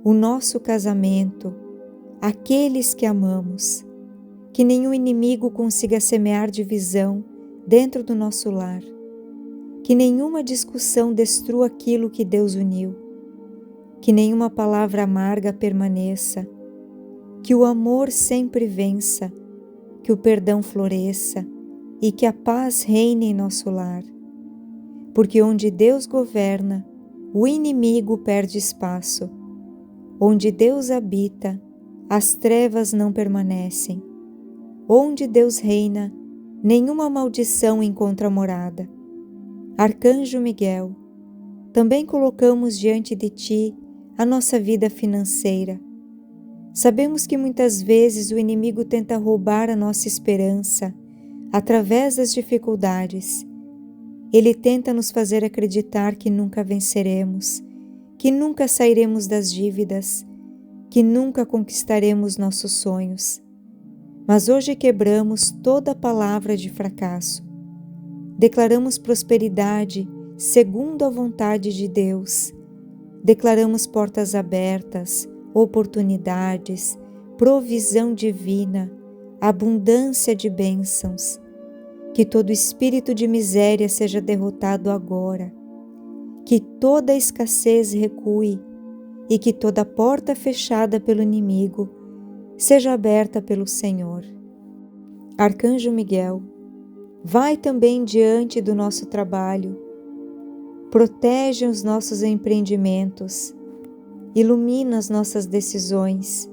o nosso casamento, aqueles que amamos. Que nenhum inimigo consiga semear divisão dentro do nosso lar. Que nenhuma discussão destrua aquilo que Deus uniu. Que nenhuma palavra amarga permaneça. Que o amor sempre vença, que o perdão floresça e que a paz reine em nosso lar. Porque onde Deus governa, o inimigo perde espaço. Onde Deus habita, as trevas não permanecem. Onde Deus reina, nenhuma maldição encontra morada. Arcanjo Miguel, também colocamos diante de Ti a nossa vida financeira. Sabemos que muitas vezes o inimigo tenta roubar a nossa esperança através das dificuldades. Ele tenta nos fazer acreditar que nunca venceremos, que nunca sairemos das dívidas, que nunca conquistaremos nossos sonhos. Mas hoje quebramos toda palavra de fracasso. Declaramos prosperidade segundo a vontade de Deus. Declaramos portas abertas, oportunidades, provisão divina, abundância de bênçãos. Que todo espírito de miséria seja derrotado agora. Que toda escassez recue e que toda porta fechada pelo inimigo seja aberta pelo Senhor. Arcanjo Miguel, vai também diante do nosso trabalho. Protege os nossos empreendimentos. Ilumina as nossas decisões,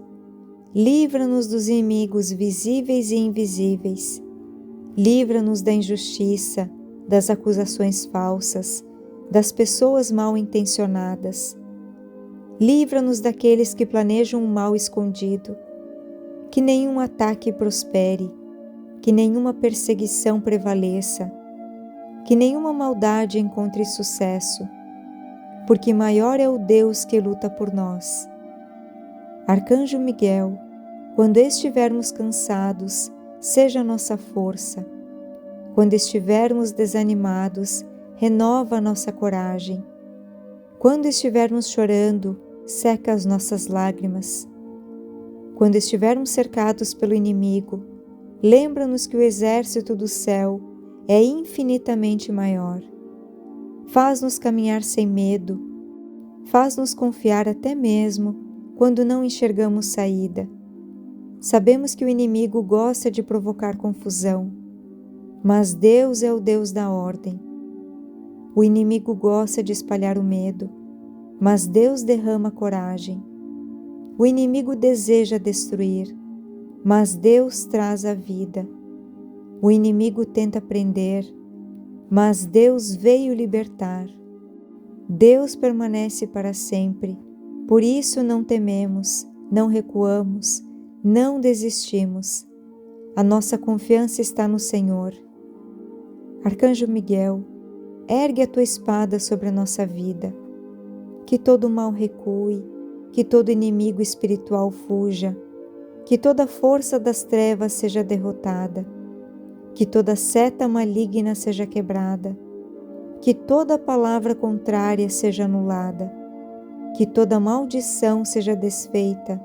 livra-nos dos inimigos visíveis e invisíveis, livra-nos da injustiça, das acusações falsas, das pessoas mal intencionadas, livra-nos daqueles que planejam um mal escondido, que nenhum ataque prospere, que nenhuma perseguição prevaleça, que nenhuma maldade encontre sucesso, porque maior é o Deus que luta por nós. Arcanjo Miguel, quando estivermos cansados, seja a nossa força. Quando estivermos desanimados, renova a nossa coragem. Quando estivermos chorando, seca as nossas lágrimas. Quando estivermos cercados pelo inimigo, lembra-nos que o exército do céu é infinitamente maior. Faz-nos caminhar sem medo, faz-nos confiar até mesmo quando não enxergamos saída. Sabemos que o inimigo gosta de provocar confusão, mas Deus é o Deus da ordem. O inimigo gosta de espalhar o medo, mas Deus derrama coragem. O inimigo deseja destruir, mas Deus traz a vida. O inimigo tenta prender, mas Deus veio libertar. Deus permanece para sempre, por isso não tememos, não recuamos, não desistimos. A nossa confiança está no Senhor. Arcanjo Miguel, ergue a tua espada sobre a nossa vida. Que todo mal recue, que todo inimigo espiritual fuja, que toda força das trevas seja derrotada, que toda seta maligna seja quebrada, que toda palavra contrária seja anulada, que toda maldição seja desfeita,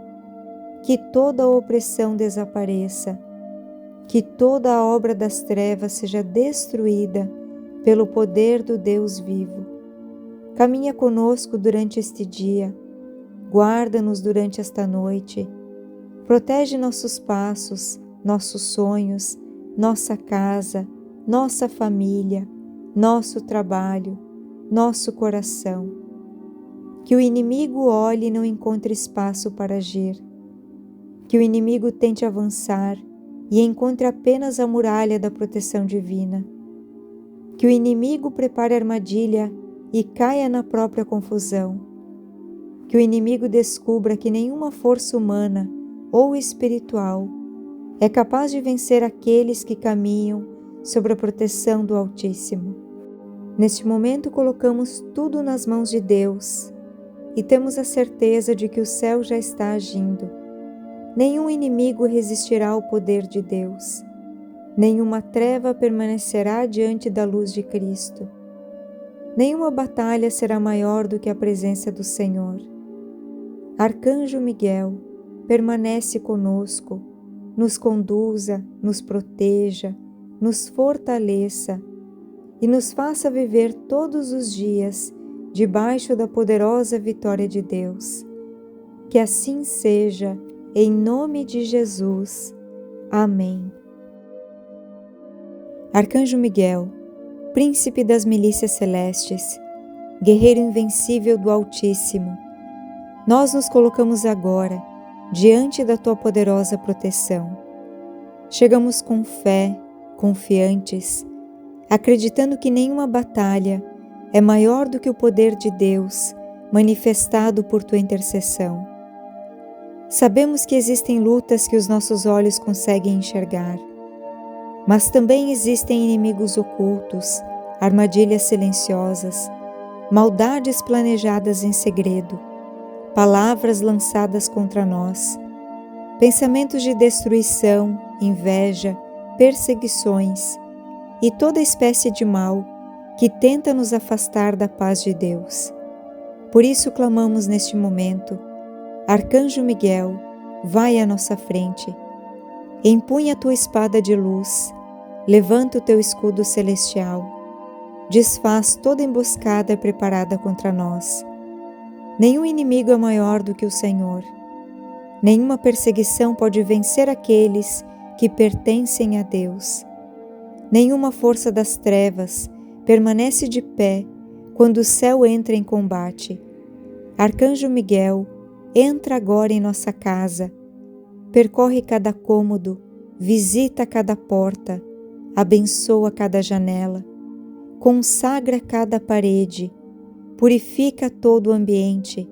que toda opressão desapareça, que toda a obra das trevas seja destruída pelo poder do Deus vivo. Caminha conosco durante este dia, guarda-nos durante esta noite, protege nossos passos, nossos sonhos, nossa casa, nossa família, nosso trabalho, nosso coração. Que o inimigo olhe e não encontre espaço para agir. Que o inimigo tente avançar e encontre apenas a muralha da proteção divina. Que o inimigo prepare armadilha e caia na própria confusão. Que o inimigo descubra que nenhuma força humana ou espiritual é capaz de vencer aqueles que caminham sob a proteção do Altíssimo. Neste momento colocamos tudo nas mãos de Deus e temos a certeza de que o céu já está agindo. Nenhum inimigo resistirá ao poder de Deus. Nenhuma treva permanecerá diante da luz de Cristo. Nenhuma batalha será maior do que a presença do Senhor. Arcanjo Miguel, permanece conosco, nos conduza, nos proteja, nos fortaleça e nos faça viver todos os dias debaixo da poderosa vitória de Deus. Que assim seja, em nome de Jesus. Amém. Arcanjo Miguel, príncipe das milícias celestes, guerreiro invencível do Altíssimo, nós nos colocamos agora diante da tua poderosa proteção. Chegamos com fé, confiantes, acreditando que nenhuma batalha é maior do que o poder de Deus manifestado por tua intercessão. Sabemos que existem lutas que os nossos olhos conseguem enxergar, mas também existem inimigos ocultos, armadilhas silenciosas, maldades planejadas em segredo, palavras lançadas contra nós, pensamentos de destruição, inveja, perseguições e toda espécie de mal que tenta nos afastar da paz de Deus. Por isso clamamos neste momento: Arcanjo Miguel, vai à nossa frente, empunha a tua espada de luz, levanta o teu escudo celestial, desfaz toda emboscada preparada contra nós. Nenhum inimigo é maior do que o Senhor. Nenhuma perseguição pode vencer aqueles que pertencem a Deus. Nenhuma força das trevas permanece de pé quando o céu entra em combate. Arcanjo Miguel, entra agora em nossa casa, percorre cada cômodo, visita cada porta, abençoa cada janela, consagra cada parede, purifica todo o ambiente,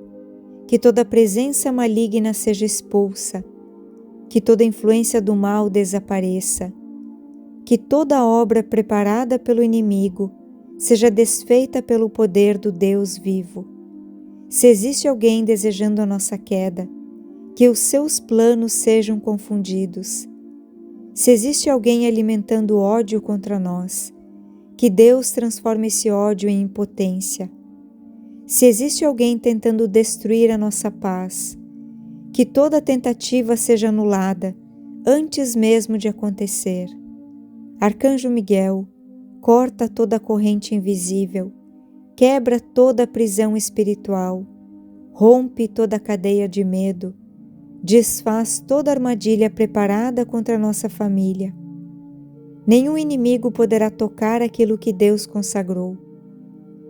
que toda presença maligna seja expulsa, que toda influência do mal desapareça, que toda obra preparada pelo inimigo seja desfeita pelo poder do Deus vivo. Se existe alguém desejando a nossa queda, que os seus planos sejam confundidos. Se existe alguém alimentando ódio contra nós, que Deus transforme esse ódio em impotência. Se existe alguém tentando destruir a nossa paz, que toda tentativa seja anulada antes mesmo de acontecer. Arcanjo Miguel, corta toda a corrente invisível, quebra toda a prisão espiritual, rompe toda a cadeia de medo, desfaz toda armadilha preparada contra a nossa família. Nenhum inimigo poderá tocar aquilo que Deus consagrou.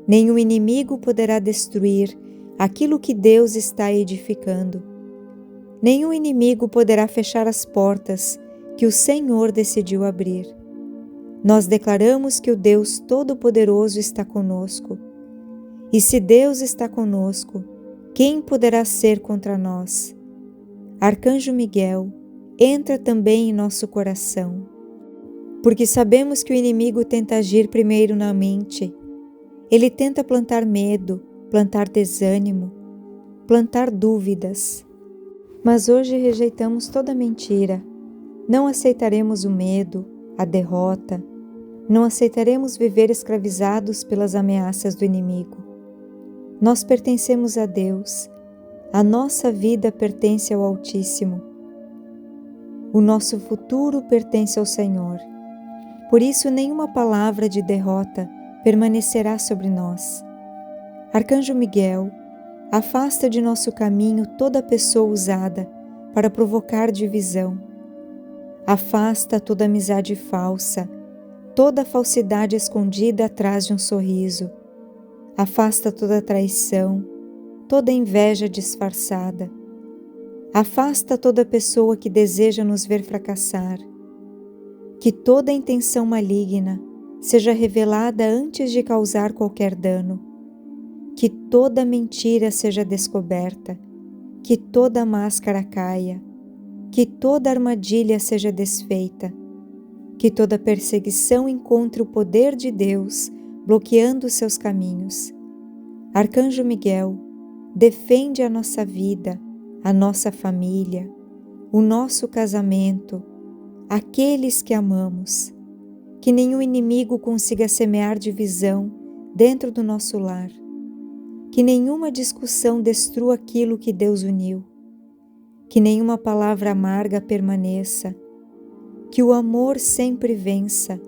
Nenhum inimigo poderá destruir aquilo que Deus está edificando. Nenhum inimigo poderá fechar as portas que o Senhor decidiu abrir. Nós declaramos que o Deus Todo-Poderoso está conosco. E se Deus está conosco, quem poderá ser contra nós? Arcanjo Miguel, entra também em nosso coração, porque sabemos que o inimigo tenta agir primeiro na mente. Ele tenta plantar medo, plantar desânimo, plantar dúvidas. Mas hoje rejeitamos toda mentira. Não aceitaremos o medo, a derrota. Não aceitaremos viver escravizados pelas ameaças do inimigo. Nós pertencemos a Deus. A nossa vida pertence ao Altíssimo. O nosso futuro pertence ao Senhor. Por isso, nenhuma palavra de derrota permanecerá sobre nós. Arcanjo Miguel, afasta de nosso caminho toda pessoa usada para provocar divisão. Afasta toda amizade falsa, toda falsidade escondida atrás de um sorriso. Afasta toda traição, toda inveja disfarçada. Afasta toda pessoa que deseja nos ver fracassar. Que toda intenção maligna seja revelada antes de causar qualquer dano. Que toda mentira seja descoberta. Que toda máscara caia. Que toda armadilha seja desfeita. Que toda perseguição encontre o poder de Deus bloqueando seus caminhos. Arcanjo Miguel, defende a nossa vida, a nossa família, o nosso casamento, aqueles que amamos. Que nenhum inimigo consiga semear divisão dentro do nosso lar. Que nenhuma discussão destrua aquilo que Deus uniu. Que nenhuma palavra amarga permaneça. Que o amor sempre vença,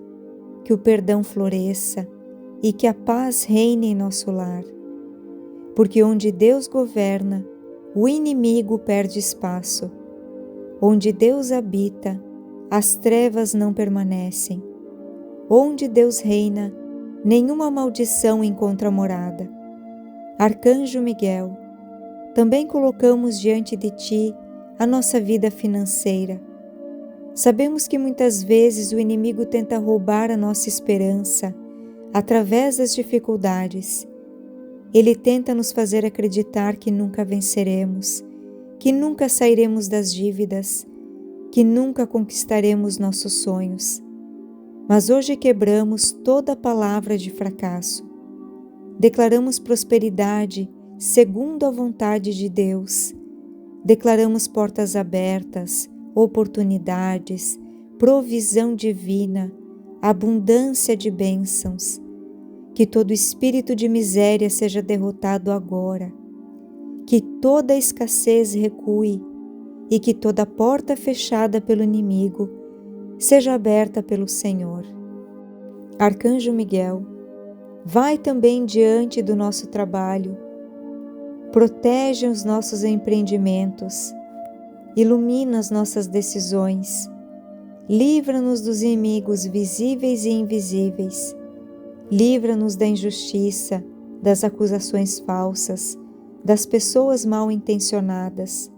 que o perdão floresça e que a paz reine em nosso lar. Porque onde Deus governa, o inimigo perde espaço. Onde Deus habita, as trevas não permanecem. Onde Deus reina, nenhuma maldição encontra morada. Arcanjo Miguel, também colocamos diante de Ti a nossa vida financeira. Sabemos que muitas vezes o inimigo tenta roubar a nossa esperança através das dificuldades. Ele tenta nos fazer acreditar que nunca venceremos, que nunca sairemos das dívidas, que nunca conquistaremos nossos sonhos. Mas hoje quebramos toda palavra de fracasso. Declaramos prosperidade segundo a vontade de Deus. Declaramos portas abertas, oportunidades, provisão divina, abundância de bênçãos. Que todo espírito de miséria seja derrotado agora. Que toda escassez recue e que toda porta fechada pelo inimigo seja aberta pelo Senhor. Arcanjo Miguel, vai também diante do nosso trabalho. Protege os nossos empreendimentos. Ilumina as nossas decisões. Livra-nos dos inimigos visíveis e invisíveis. Livra-nos da injustiça, das acusações falsas, das pessoas mal intencionadas.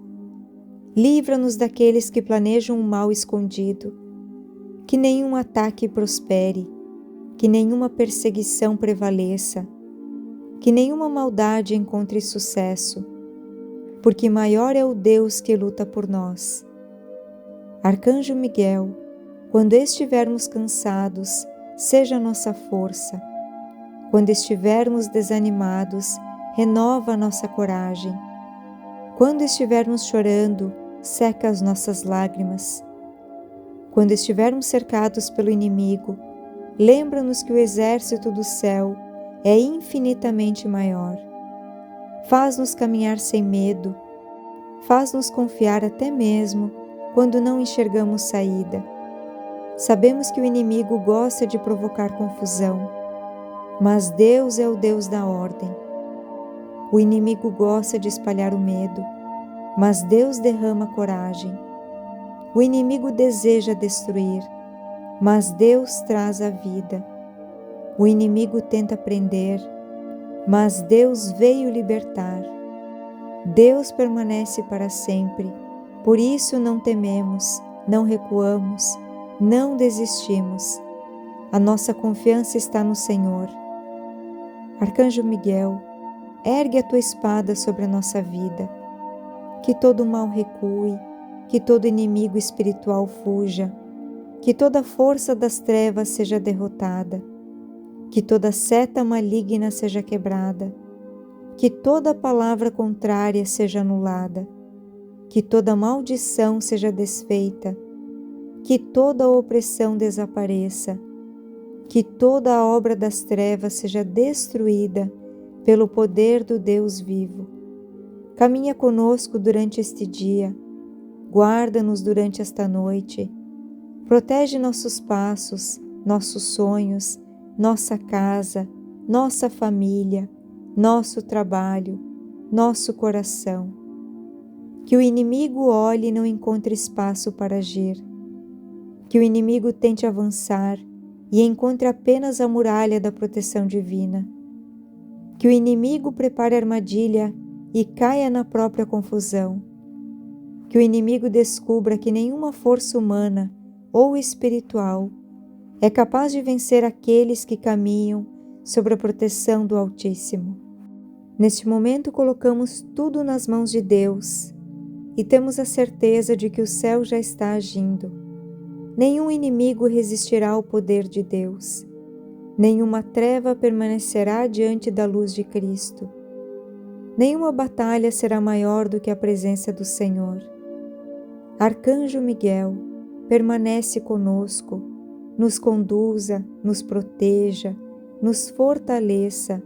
Livra-nos daqueles que planejam um mal escondido. Que nenhum ataque prospere, que nenhuma perseguição prevaleça, que nenhuma maldade encontre sucesso, porque maior é o Deus que luta por nós. Arcanjo Miguel, quando estivermos cansados, seja nossa força. Quando estivermos desanimados, renova a nossa coragem. Quando estivermos chorando, seca as nossas lágrimas. Quando estivermos cercados pelo inimigo, lembra-nos que o exército do céu é infinitamente maior. Faz-nos caminhar sem medo. Faz-nos confiar até mesmo quando não enxergamos saída. Sabemos que o inimigo gosta de provocar confusão, mas Deus é o Deus da ordem. O inimigo gosta de espalhar o medo, mas Deus derrama coragem. O inimigo deseja destruir, mas Deus traz a vida. O inimigo tenta prender, mas Deus veio libertar. Deus permanece para sempre, por isso não tememos, não recuamos, não desistimos. A nossa confiança está no Senhor. Arcanjo Miguel, ergue a tua espada sobre a nossa vida. Que todo mal recue, que todo inimigo espiritual fuja, que toda força das trevas seja derrotada, que toda seta maligna seja quebrada, que toda palavra contrária seja anulada, que toda maldição seja desfeita, que toda opressão desapareça, que toda a obra das trevas seja destruída pelo poder do Deus vivo. Caminha conosco durante este dia, guarda-nos durante esta noite, protege nossos passos, nossos sonhos, nossa casa, nossa família, nosso trabalho, nosso coração. Que o inimigo olhe e não encontre espaço para agir. Que o inimigo tente avançar e encontre apenas a muralha da proteção divina. Que o inimigo prepare armadilha e caia na própria confusão. Que o inimigo descubra que nenhuma força humana ou espiritual é capaz de vencer aqueles que caminham sob a proteção do Altíssimo. Neste momento colocamos tudo nas mãos de Deus e temos a certeza de que o céu já está agindo. Nenhum inimigo resistirá ao poder de Deus. Nenhuma treva permanecerá diante da luz de Cristo. Nenhuma batalha será maior do que a presença do Senhor. Arcanjo Miguel, permanece conosco, nos conduza, nos proteja, nos fortaleça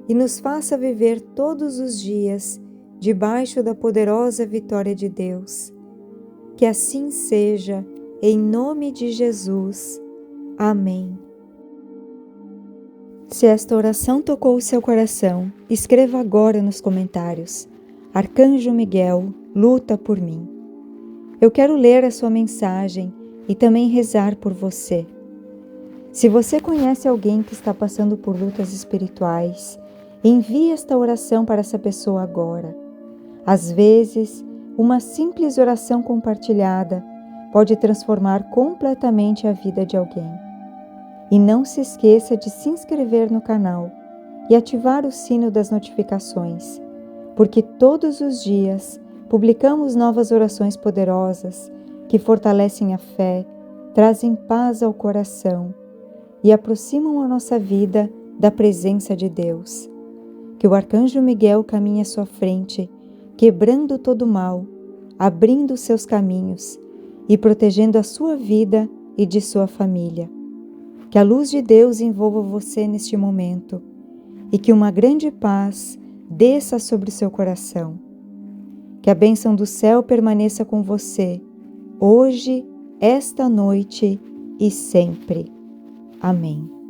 e nos faça viver todos os dias debaixo da poderosa vitória de Deus. Que assim seja, em nome de Jesus. Amém. Se esta oração tocou o seu coração, escreva agora nos comentários: Arcanjo Miguel, luta por mim. Eu quero ler a sua mensagem e também rezar por você. Se você conhece alguém que está passando por lutas espirituais, envie esta oração para essa pessoa agora. Às vezes, uma simples oração compartilhada pode transformar completamente a vida de alguém. E não se esqueça de se inscrever no canal e ativar o sino das notificações, porque todos os dias publicamos novas orações poderosas que fortalecem a fé, trazem paz ao coração e aproximam a nossa vida da presença de Deus. Que o Arcanjo Miguel caminhe à sua frente, quebrando todo o mal, abrindo seus caminhos e protegendo a sua vida e de sua família. Que a luz de Deus envolva você neste momento e que uma grande paz desça sobre o seu coração. Que a bênção do céu permaneça com você, hoje, esta noite e sempre. Amém.